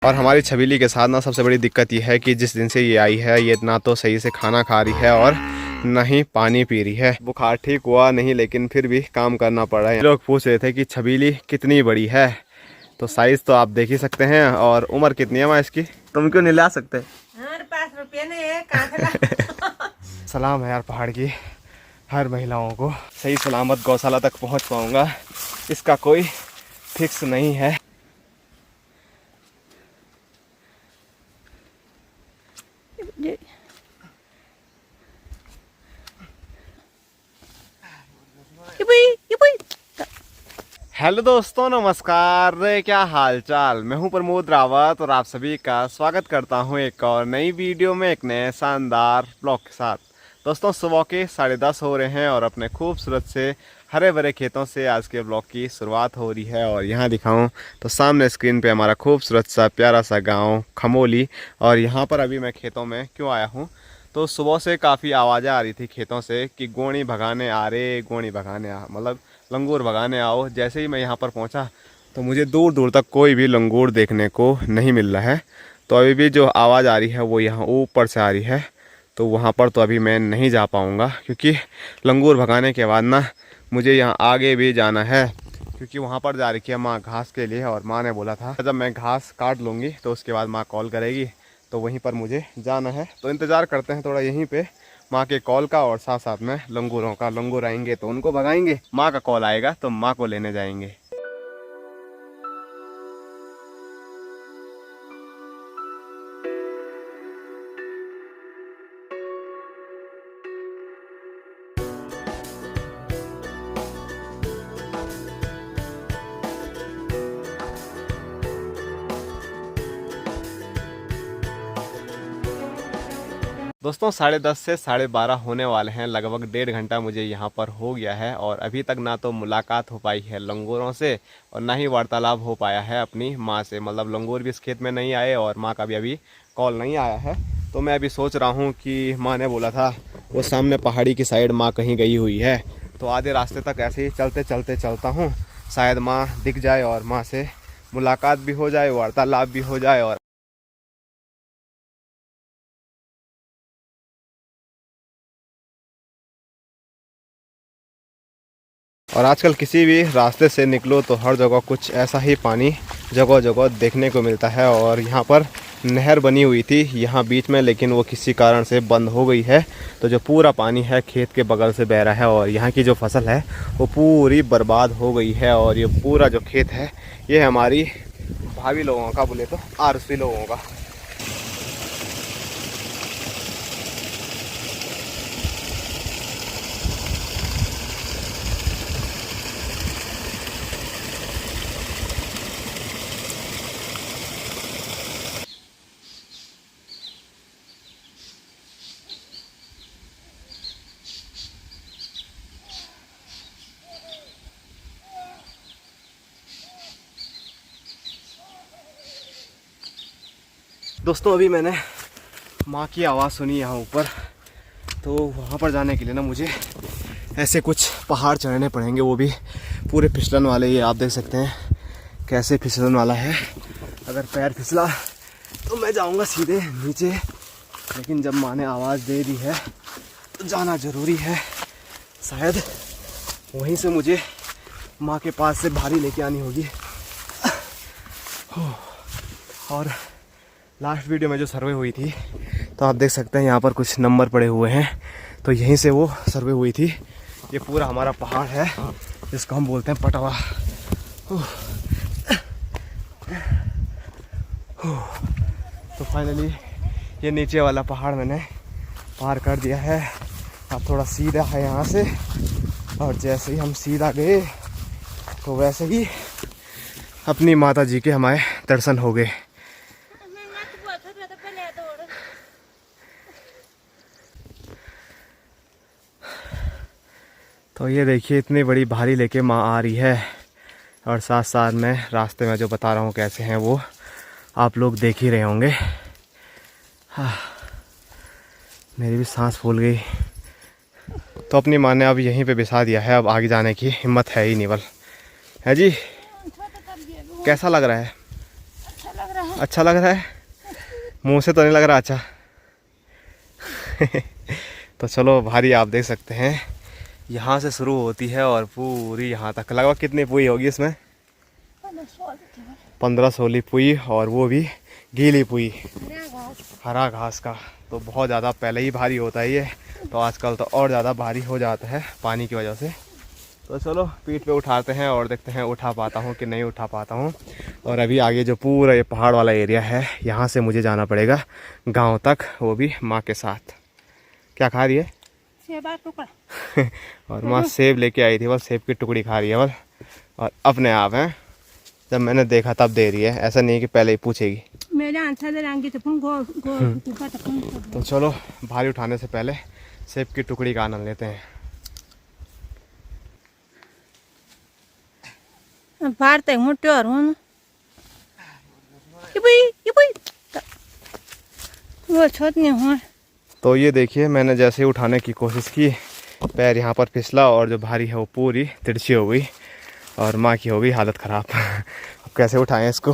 और हमारी छबीली के साथ ना सबसे बड़ी दिक्कत ये है कि जिस दिन से ये आई है ये ना तो सही से खाना खा रही है और ना ही पानी पी रही है। बुखार ठीक हुआ नहीं लेकिन फिर भी काम करना पड़ रहा है। लोग पूछ रहे थे कि छबीली कितनी बड़ी है, तो साइज तो आप देख ही सकते हैं। और उम्र कितनी है माँ इसकी? तुम क्यों नहीं ला सकते? हमारे पास रुपये नहीं है, कहाँ से ला? सलाम है यार पहाड़ की हर महिलाओं को। सही सलामत गौशाला तक पहुँच पाऊँगा इसका कोई फिक्स नहीं है। हेलो दोस्तों, नमस्कार। क्या हाल चाल। मैं हूं प्रमोद रावत और आप सभी का स्वागत करता हूं एक और नई वीडियो में एक नए शानदार ब्लॉग के साथ। दोस्तों सुबह के 10:30 हो रहे हैं और अपने खूबसूरत से हरे भरे खेतों से आज के ब्लॉग की शुरुआत हो रही है। और यहाँ दिखाऊं तो सामने स्क्रीन पे हमारा खूबसूरत सा प्यारा सा गाँव खमोली। और यहाँ पर अभी मैं खेतों में क्यों आया हूँ, तो सुबह से काफ़ी आवाज़ें आ रही थी खेतों से कि गोणी भगाने आ रहे, गोणी भगाने आ, मतलब लंगूर भगाने आओ। जैसे ही मैं यहाँ पर पहुँचा तो मुझे दूर दूर तक कोई भी लंगूर देखने को नहीं मिल रहा है। तो अभी भी जो आवाज़ आ रही है वो यहाँ ऊपर से आ रही है, तो वहाँ पर तो अभी मैं नहीं जा पाऊँगा क्योंकि लंगूर भगाने के बाद ना मुझे यहाँ आगे भी जाना है, क्योंकि वहाँ पर जा रही है माँ घास के लिए। और माँ ने बोला था जब मैं घास काट लूँगी तो उसके बाद माँ कॉल करेगी, तो वहीं पर मुझे जाना है। तो इंतज़ार करते हैं थोड़ा यहीं पे माँ के कॉल का, और साथ साथ में लंगूरों का। लंगूर आएंगे तो उनको भगाएंगे, माँ का कॉल आएगा तो माँ को लेने जाएंगे। दोस्तों 10:30 से 12:30 होने वाले हैं। लगभग 1.5 घंटा मुझे यहाँ पर हो गया है और अभी तक ना तो मुलाकात हो पाई है लंगूरों से और ना ही वार्तालाप हो पाया है अपनी माँ से। मतलब लंगूर भी इस खेत में नहीं आए और माँ का भी अभी कॉल नहीं आया है। तो मैं अभी सोच रहा हूँ कि माँ ने बोला था वो सामने पहाड़ी की साइड माँ कहीं गई हुई है, तो आधे रास्ते तक ऐसे ही चलते चलते चलता हूँ, शायद माँ दिख जाए और माँ से मुलाकात भी हो जाए, वार्तालाप भी हो जाए। और आजकल किसी भी रास्ते से निकलो तो हर जगह कुछ ऐसा ही पानी जगह जगह देखने को मिलता है। और यहाँ पर नहर बनी हुई थी यहाँ बीच में, लेकिन वो किसी कारण से बंद हो गई है। तो जो पूरा पानी है खेत के बगल से बह रहा है और यहाँ की जो फसल है वो पूरी बर्बाद हो गई है। और ये पूरा जो खेत है ये हमारी भाभी लोगों का, बोले तो आरसी लोगों का। दोस्तों अभी मैंने माँ की आवाज़ सुनी यहाँ ऊपर, तो वहाँ पर जाने के लिए ना मुझे ऐसे कुछ पहाड़ चढ़ने पड़ेंगे, वो भी पूरे फिसलन वाले। ये आप देख सकते हैं कैसे फिसलन वाला है। अगर पैर फिसला तो मैं जाऊँगा सीधे नीचे, लेकिन जब माँ ने आवाज़ दे दी है तो जाना ज़रूरी है। शायद वहीं से मुझे माँ के पास से भारी लेके आनी होगी। और लास्ट वीडियो में जो सर्वे हुई थी तो आप देख सकते हैं यहाँ पर कुछ नंबर पड़े हुए हैं, तो यहीं से वो सर्वे हुई थी। ये पूरा हमारा पहाड़ है जिसको हम बोलते हैं पटवा। तो फाइनली ये नीचे वाला पहाड़ मैंने पार कर दिया है। अब थोड़ा सीधा है यहाँ से, और जैसे ही हम सीधा गए तो वैसे ही अपनी माता जी के हमारे दर्शन हो गए। तो ये देखिए इतनी बड़ी भारी लेके माँ आ रही है, और साथ साथ में रास्ते में जो बता रहा हूँ कैसे हैं वो आप लोग देख ही रहे होंगे। हाँ, मेरी भी सांस फूल गई। तो अपनी माँ ने अब यहीं पे बिछा दिया है, अब आगे जाने की हिम्मत है ही नहीं। बल है जी, कैसा लग रहा है? अच्छा लग रहा है। अच्छा लग रहा है? मुंह से तो नहीं लग रहा अच्छा। तो चलो भारी आप देख सकते हैं यहाँ से शुरू होती है और पूरी यहाँ तक। लगभग कितनी पुई होगी इसमें? 15-16 पुई, और वो भी गीली पुई, हरा घास का। तो बहुत ज़्यादा पहले ही भारी होता है ये, तो आजकल तो और ज़्यादा भारी हो जाता है पानी की वजह से। तो चलो पीठ पे उठाते हैं और देखते हैं उठा पाता हूँ कि नहीं उठा पाता हूँ। और अभी आगे जो पूरा ये पहाड़ वाला एरिया है, यहाँ से मुझे जाना पड़ेगा गांव तक, वो भी माँ के साथ। क्या खा रही है? और माँ सेब लेके आई थी, बस सेब की टुकड़ी खा रही है बस, और अपने आप है, जब मैंने देखा तब दे रही है, ऐसा नहीं कि पहले ही पूछेगी। तो चलो भारी उठाने से पहले सेब की टुकड़ी का आनंद लेते हैं। तो ये देखिए, मैंने जैसे ही उठाने की कोशिश की, पैर यहाँ पर फिसला और जो भारी है वो पूरी तिरछी हो गई और माँ की हो गई हालत ख़राब। अब कैसे उठाएं इसको?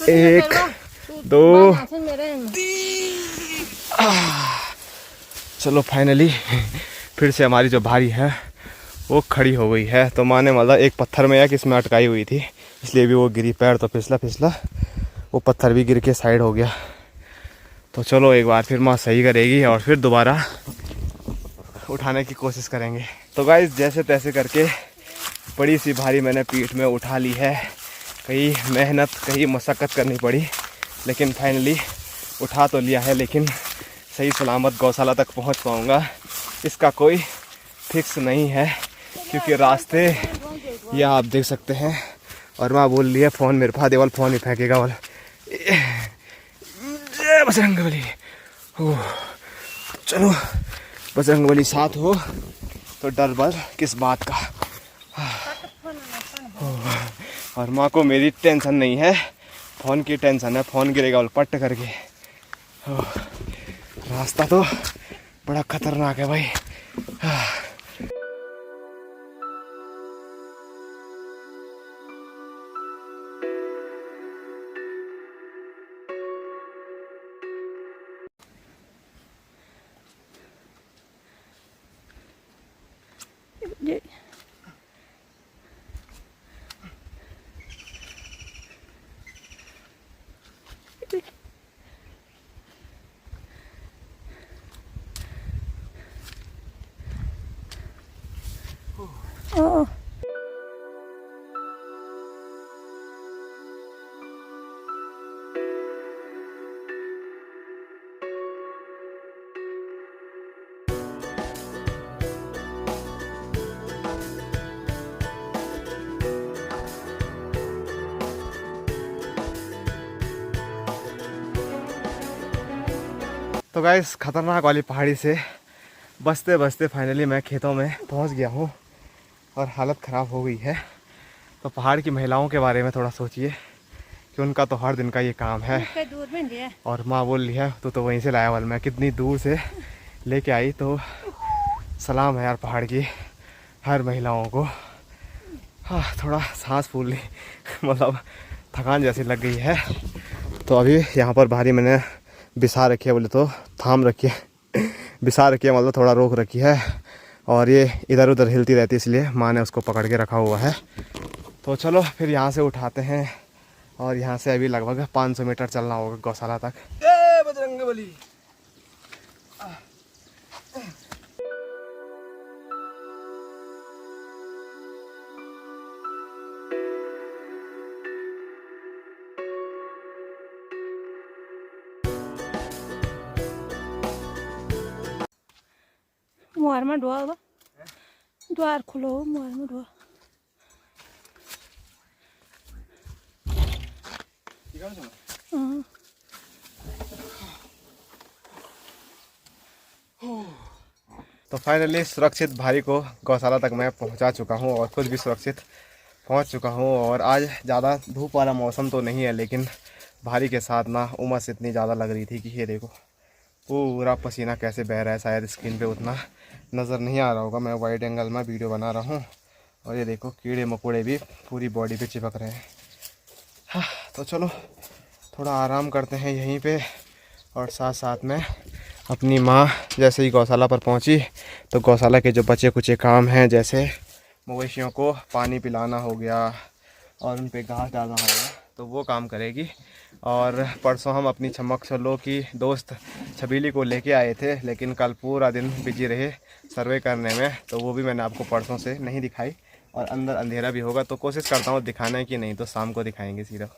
1 2 चलो फाइनली फिर से हमारी जो भारी है वो खड़ी हो गई है। तो माँ ने मतलब एक पत्थर में या किसमें अटकाई हुई थी, इसलिए भी वो गिरी। पैर तो फिसला वो पत्थर भी गिर के साइड हो गया। तो चलो एक बार फिर माँ सही करेगी और फिर दोबारा उठाने की कोशिश करेंगे। तो गाइस जैसे तैसे करके बड़ी सी भारी मैंने पीठ में उठा ली है। कहीं मेहनत कहीं मशक्क़त करनी पड़ी, लेकिन फाइनली उठा तो लिया है। लेकिन सही सलामत गौशाला तक पहुंच पाऊंगा इसका कोई फिक्स नहीं है, क्योंकि रास्ते ये आप देख सकते हैं। और माँ बोल रही है फ़ोन मेरे पास देवल, फ़ोन ही फेंकेगा वाल। जय बजरंगबली। चलो बजरंगबली साथ हो तो डर बल किस बात का। और माँ को मेरी टेंशन नहीं है, फ़ोन की टेंशन है। फ़ोन गिरेगा पट करके। रास्ता तो बड़ा खतरनाक है भाई। तो गाइस खतरनाक वाली पहाड़ी से बचते बचते फाइनली मैं खेतों में पहुंच गया हूं और हालत ख़राब हो गई है। तो पहाड़ की महिलाओं के बारे में थोड़ा सोचिए कि उनका तो हर दिन का ये काम है। और माँ बोल रही है तो वहीं से लाया वाल, मैं कितनी दूर से लेके आई। तो सलाम है यार पहाड़ की हर महिलाओं को। हाँ थोड़ा सांस फूल ली, मतलब थकान जैसी लग गई है। तो अभी यहाँ पर भारी मैंने बिछा रखी है, बोले तो थाम रखी है, बिछा रखी है मतलब थोड़ा रोक रखी है। और ये इधर उधर हिलती रहती है, इसलिए माँ ने उसको पकड़ के रखा हुआ है। तो चलो फिर यहाँ से उठाते हैं, और यहाँ से अभी लगभग 500 मीटर चलना होगा गौशाला तक। जय बजरंगबली। मुहार में ढोआ द्वार खुलो, मुहार में ढोआ। तो फाइनली सुरक्षित भारी को गौशाला तक मैं पहुंचा चुका हूं और खुद भी सुरक्षित पहुंच चुका हूं। और आज ज़्यादा धूप वाला मौसम तो नहीं है, लेकिन भारी के साथ ना उमस इतनी ज़्यादा लग रही थी कि ये देखो पूरा पसीना कैसे बह रहा है। शायद स्क्रीन पे उतना नज़र नहीं आ रहा होगा, मैं वाइड एंगल में वीडियो बना रहा हूँ। और ये देखो कीड़े मकोड़े भी पूरी बॉडी पे चिपक रहे हैं। तो चलो थोड़ा आराम करते हैं यहीं पे। और साथ साथ में अपनी माँ जैसे ही गौशाला पर पहुँची तो गौशाला के जो बचे कुचे काम हैं, जैसे मवेशियों को पानी पिलाना हो गया और उन पे घास डालना हो गया, तो वो काम करेगी। और परसों हम अपनी चमक सलो की दोस्त छबीली को लेके आए थे, लेकिन कल पूरा दिन बिजी रहे सर्वे करने में, तो वो भी मैंने आपको परसों से नहीं दिखाई। और अंदर अंधेरा भी होगा तो कोशिश करता हूँ दिखाने की, नहीं तो शाम को दिखाएंगे सीधा।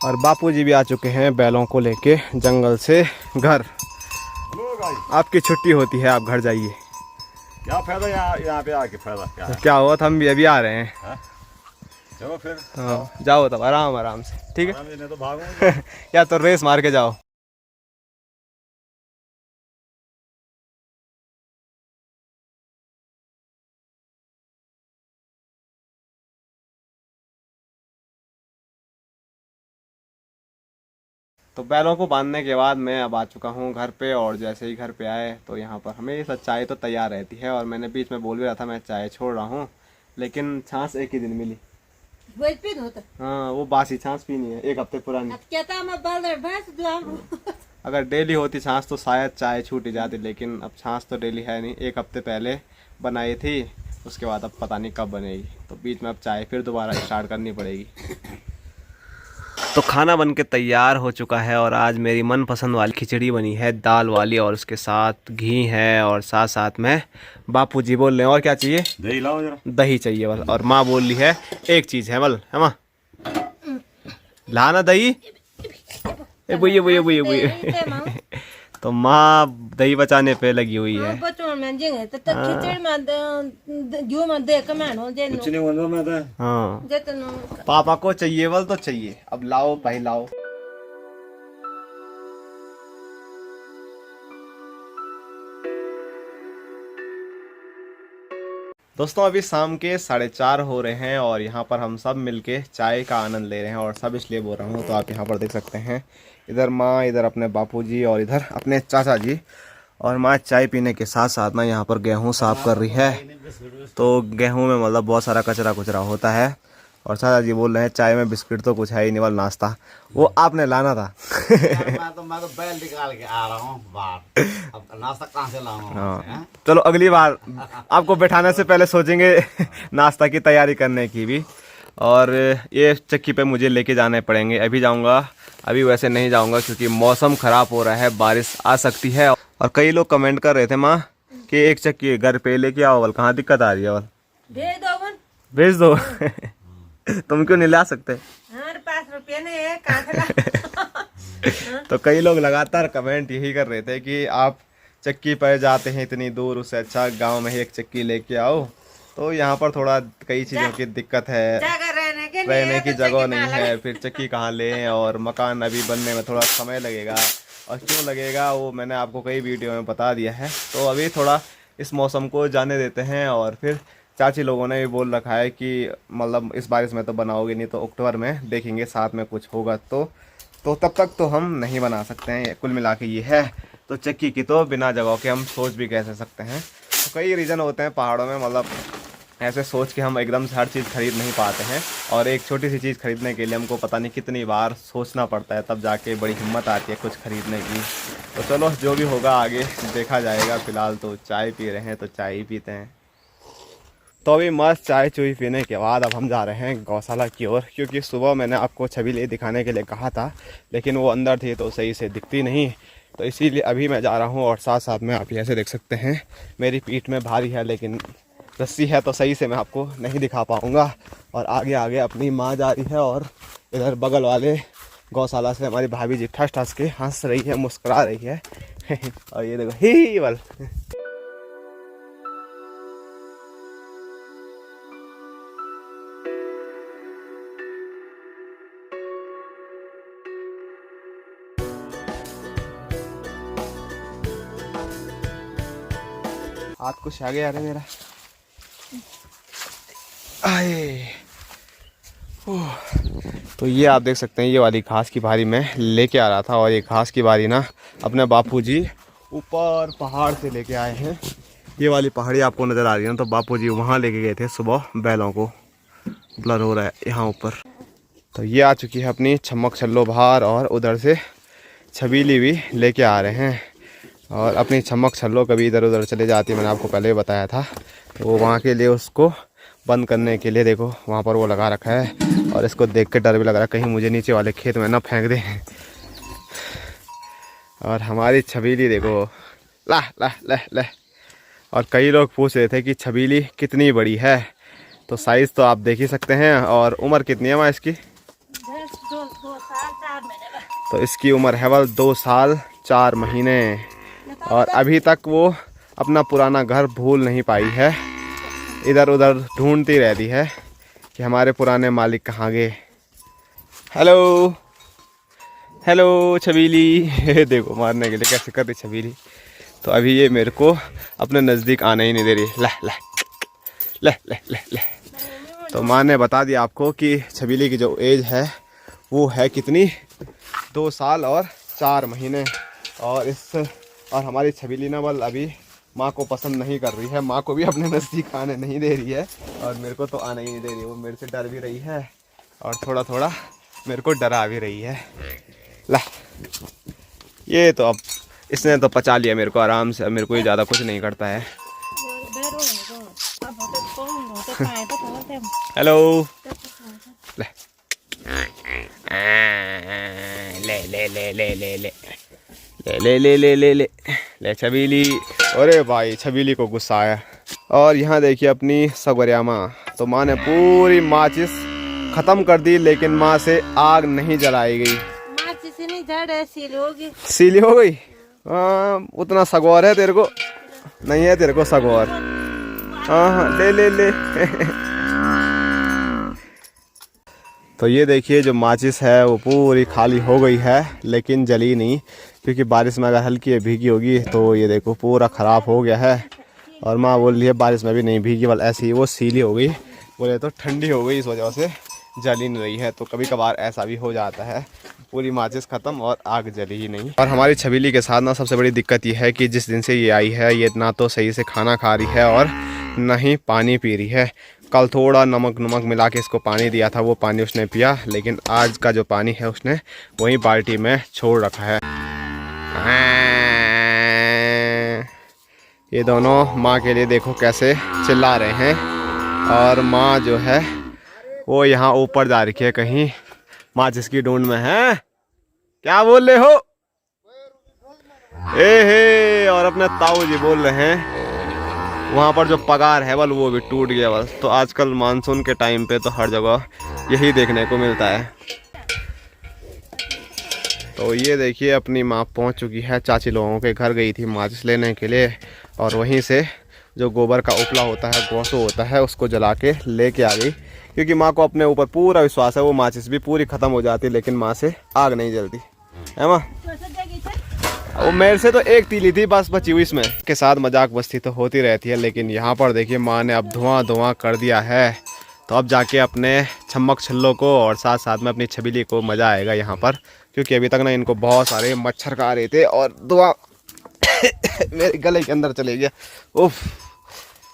और बापूजी भी आ चुके हैं बैलों को लेके जंगल से घर। आपकी छुट्टी होती है, आप घर जाइए। क्या फायदा यहाँ पे आके, फायदा क्या है? क्या हुआ, हम भी अभी आ रहे हैं। हाँ? चलो फिर। हाँ जाओ तब आराम से, ठीक है। आराम से, नहीं तो भागूंगा। या तो रेस मार के जाओ। तो बैलों को बांधने के बाद मैं अब आ चुका हूँ घर पे। और जैसे ही घर पे आए तो यहाँ पर हमेशा चाय तो तैयार रहती है, और मैंने बीच में बोल भी रहा था मैं चाय छोड़ रहा हूँ, लेकिन छाछ एक ही दिन मिली। हाँ वो बासी छाछ पीनी है, 1 हफ्ते पुरानी। अगर डेली होती छाछ तो शायद चाय छूट ही जाती, लेकिन अब छाछ तो डेली है नहीं। 1 हफ्ते पहले बनाई थी, उसके बाद अब पता नहीं कब बनेगी, तो बीच में अब चाय फिर दोबारा स्टार्ट करनी पड़ेगी। तो खाना बन के तैयार हो चुका है, और आज मेरी मनपसंद वाली खिचड़ी बनी है, दाल वाली, और उसके साथ घी है, और साथ साथ में बापूजी बोल रहे हैं और क्या चाहिए, दही लाओ जरा। दही चाहिए बस। और माँ बोल रही है एक चीज़ है बल, है माँ लाना दही। ए बुइये बुइये बुइये बुइये। तो माँ दही बचाने पे लगी हुई है। कुछ नहीं बोल रहा मैं तो। हाँ पापा को चाहिए बल तो चाहिए, अब लाओ भाई लाओ। दोस्तों अभी शाम के 4:30 हो रहे हैं, और यहाँ पर हम सब मिलके चाय का आनंद ले रहे हैं। और सब इसलिए बोल रहा हूँ, तो आप यहाँ पर देख सकते हैं, इधर माँ, इधर अपने बापूजी, और इधर अपने चाचा जी। और माँ चाय पीने के साथ साथ ना यहाँ पर गेहूँ साफ कर रही है। तो गेहूँ में मतलब बहुत सारा कचरा होता है, और चाचा जी बोल रहे हैं चाय में बिस्किट तो कुछ है ही नहीं, वाला नाश्ता वो आपने लाना था। मैं तो बैल निकाल के आ रहा हूँ बाहर, अब नाश्ता कहाँ से लाऊंगा? हाँ चलो अगली बार आपको बैठाने से पहले सोचेंगे नाश्ता की तैयारी करने की भी। और ये चक्की पे मुझे लेके जाने पड़ेंगे, अभी जाऊंगा, अभी वैसे नहीं जाऊंगा क्योंकि मौसम ख़राब हो रहा है, बारिश आ सकती है। और कई लोग कमेंट कर रहे थे माँ कि एक चक्की घर पे लेके आओ, बल कहाँ दिक्कत आ रही है, बल भेज दो। तुम क्यों नहीं ला सकते? हमारे पास रुपये नहीं है, कहाँ से ला? तो कई लोग लगातार कमेंट यही कर रहे थे कि आप चक्की पर जाते हैं इतनी दूर, उससे अच्छा गांव में ही एक चक्की लेके आओ। तो यहाँ पर थोड़ा कई चीज़ों की दिक्कत है, रहने की जगह नहीं है, फिर चक्की कहाँ लें, और मकान अभी बनने में थोड़ा समय लगेगा। और क्यों लगेगा वो मैंने आपको कई वीडियो में बता दिया है। तो अभी थोड़ा इस मौसम को जाने देते हैं। और फिर चाची लोगों ने भी बोल रखा है कि मतलब इस बारिश में तो बनाओगे नहीं, तो अक्टूबर में देखेंगे, साथ में कुछ होगा तो तब तक तो हम नहीं बना सकते हैं। कुल मिला के ये है। तो चक्की की तो बिना जगह के हम सोच भी कैसे सकते हैं। तो कई रीज़न होते हैं पहाड़ों में, मतलब ऐसे सोच के हम एकदम से हर चीज़ खरीद नहीं पाते हैं। और एक छोटी सी चीज़ खरीदने के लिए हमको पता नहीं कितनी बार सोचना पड़ता है, तब जाके बड़ी हिम्मत आती है कुछ खरीदने की। तो चलो जो भी होगा आगे देखा जाएगा। फ़िलहाल तो चाय पी रहे हैं, तो चाय ही पीते हैं। तो अभी मस्त चाय चुई पीने के बाद अब हम जा रहे हैं गौशाला की ओर, क्योंकि सुबह मैंने आपको छबीली दिखाने के लिए कहा था, लेकिन वो अंदर थी तो सही से दिखती नहीं, तो इसीलिए अभी मैं जा रहा हूँ। और साथ साथ में आप ऐसे देख सकते हैं मेरी पीठ में भारी है, लेकिन रस्सी है तो सही से मैं आपको नहीं दिखा पाऊँगा। और आगे आगे अपनी माँ जा रही है, और इधर बगल वाले गौशाला से हमारी भाभी जी ठस ठस के हंस रही है, मुस्कुरा रही है। और ये देखो ही बल। हाथ कुछ आगे आ रहा है मेरा। आए तो ये आप देख सकते हैं, ये वाली घास की बारी मैं लेके आ रहा था। और ये घास की बारी ना अपने बापूजी ऊपर पहाड़ से लेके आए हैं। ये वाली पहाड़ी आपको नज़र आ रही है ना, तो बापूजी वहाँ लेके गए थे सुबह बैलों को। ब्लर हो रहा है यहाँ ऊपर। तो ये आ चुकी है अपनी छमक छल्लो बाहर, और उधर से छबीली भी लेके आ रहे हैं। और अपनी छमक छल्लो कभी इधर उधर चले जाती है, मैंने आपको पहले ही बताया था। तो वो वहाँ के लिए उसको बंद करने के लिए देखो वहाँ पर वो लगा रखा है। और इसको देख के डर भी लग रहा है कहीं मुझे नीचे वाले खेत में ना फेंक दे। और हमारी छबीली देखो, ला ला ला ला। और कई लोग पूछ रहे थे कि छबीली कितनी बड़ी है, तो साइज़ तो आप देख ही सकते हैं। और उम्र कितनी है माँ इसकी? 2 साल 4 महीने का। तो इसकी उम्र है वह 2 साल 4 महीने। और अभी तक वो अपना पुराना घर भूल नहीं पाई है, इधर उधर ढूंढती रहती है कि हमारे पुराने मालिक कहाँ गए। Hello hello Chhabili. देखो मारने के लिए कैसे कर रही छबीली। तो अभी ये मेरे को अपने नज़दीक आने ही नहीं दे रही। ले ले ले ले ले ले। तो माँ ने बता दिया आपको कि छबीली की जो एज है वो है कितनी, 2 साल और 4 महीने। और हमारी छबीली ना बल अभी माँ को पसंद नहीं कर रही है, माँ को भी अपने नज़दीक आने नहीं दे रही है, और मेरे को तो आने ही नहीं दे रही। वो मेरे से डर भी रही है और थोड़ा थोड़ा मेरे को डरा भी रही है। ला, ये तो अब इसने तो पचा लिया मेरे को आराम से, मेरे को ये ज़्यादा कुछ नहीं करता है। हेलो ले ले ले ले ले ले ले ले ले ले ले ले ले छबीली। अरे भाई छबीली को गुस्सा आया। और यहाँ देखिए अपनी सगवरिया माँ, तो माँ ने पूरी माचिस ख़त्म कर दी, लेकिन माँ से आग नहीं जलाई गई। माचिस नहीं जड़ सील होगी। सीली हो गई। हाँ उतना सगौर है तेरे को? नहीं है तेरे को सगौर? हाँ हाँ ले ले ले। तो ये देखिए जो माचिस है वो पूरी खाली हो गई है, लेकिन जली नहीं, क्योंकि बारिश में अगर हल्की भीगी होगी तो ये देखो पूरा ख़राब हो गया है। और माँ बोल रही है बारिश में भी नहीं भीगी, बल ऐसी ही वो सीली हो गई, बोले तो ठंडी हो गई, इस वजह से जल ही नहीं रही है। तो कभी कभार ऐसा भी हो जाता है, पूरी माचिस ख़त्म और आग जली ही नहीं। और हमारी छबीली के साथ ना सबसे बड़ी दिक्कत ये है कि जिस दिन से ये आई है, ये ना तो सही से खाना खा रही है और ना ही पानी पी रही है। कल थोड़ा नमक मिला के इसको पानी दिया था, वो पानी उसने पिया, लेकिन आज का जो पानी है उसने वही बाल्टी में छोड़ रखा है। ये दोनों माँ के लिए देखो कैसे चिल्ला रहे हैं। और माँ जो है वो यहाँ ऊपर जा रही है कहीं, माँ जिसकी ढूंढ में है। क्या बोल रहे हो? ए हे। और अपने ताऊ जी बोल रहे हैं वहाँ पर जो पगार है बल वो भी टूट गया बस। तो आजकल मानसून के टाइम पे तो हर जगह यही देखने को मिलता है। तो ये देखिए अपनी माँ पहुँच चुकी है, चाची लोगों के घर गई थी माचिस लेने के लिए, और वहीं से जो गोबर का उपला होता है, गोसो होता है, उसको जला के लेके आ गई। क्योंकि माँ को अपने ऊपर पूरा विश्वास है, वो माचिस भी पूरी ख़त्म हो जाती, लेकिन माँ से आग नहीं जलती है। माँ वो मेरे से तो एक तीली थी बस बची हुई, इसमें के साथ मजाक मस्ती तो होती रहती है। लेकिन यहाँ पर देखिए माँ ने अब धुआं कर दिया है, तो अब जाके अपने छमक छल्लों को और साथ साथ में अपनी छबीली को मज़ा आएगा यहाँ पर। क्योंकि अभी तक ना इनको बहुत सारे मच्छर खा रहे थे और धुआं मेरे गले के अंदर चले गया। उफ,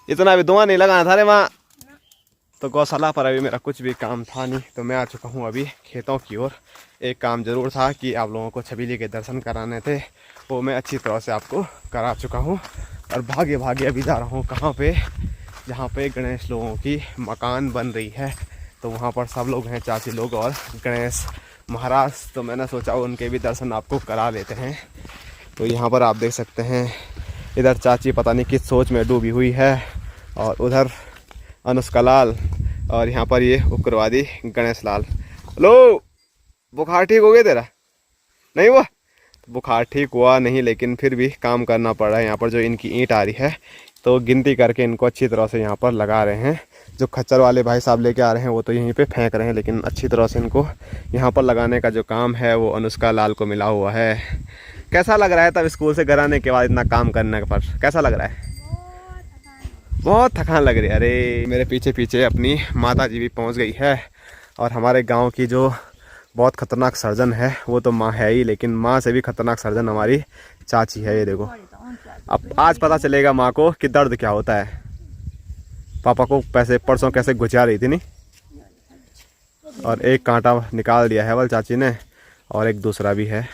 इतना भी धुआं नहीं लगाना था रे माँ। तो गौशाला पर अभी मेरा कुछ भी काम था नहीं, तो मैं आ चुका हूँ अभी खेतों की ओर। एक काम ज़रूर था कि आप लोगों को छबीली के दर्शन कराने थे, वो मैं अच्छी तरह से आपको करा चुका हूँ। और भागे भागे अभी जा रहा हूँ कहाँ पे, जहाँ पे गणेश लोगों की मकान बन रही है। तो वहाँ पर सब लोग हैं, चाची लोग और गणेश महाराज। तो मैंने सोचा उनके भी दर्शन आपको करा लेते हैं। तो यहाँ पर आप देख सकते हैं, इधर चाची पता नहीं किस सोच में डूबी हुई है, और उधर अनुष्का लाल, और यहाँ पर ये उग्रवादी गणेश लाल। हेलो, बुखार ठीक हो गया तेरा? नहीं हुआ? बुखार ठीक हुआ नहीं, लेकिन फिर भी काम करना पड़ रहा है। यहाँ पर जो इनकी ईंट आ रही है, तो गिनती करके इनको अच्छी तरह से यहाँ पर लगा रहे हैं। जो खच्चर वाले भाई साहब लेके आ रहे हैं वो तो यहीं पे फेंक रहे हैं, लेकिन अच्छी तरह से इनको यहाँ पर लगाने का जो काम है वो अनुष्का लाल को मिला हुआ है। कैसा लग रहा है तब स्कूल से घर आने के बाद इतना काम करने पर, कैसा लग रहा है? बहुत थकान लग रही है। अरे मेरे पीछे पीछे अपनी माता जी भी पहुँच गई है। और हमारे गाँव की जो बहुत ख़तरनाक सर्जन है वो तो माँ है ही, लेकिन माँ से भी ख़तरनाक सर्जन हमारी चाची है। ये देखो, अब आज पता चलेगा माँ को कि दर्द क्या होता है। पापा को पैसे परसों कैसे गुजा रही थी नहीं, और एक कांटा निकाल दिया है वल चाची ने, और एक दूसरा भी है।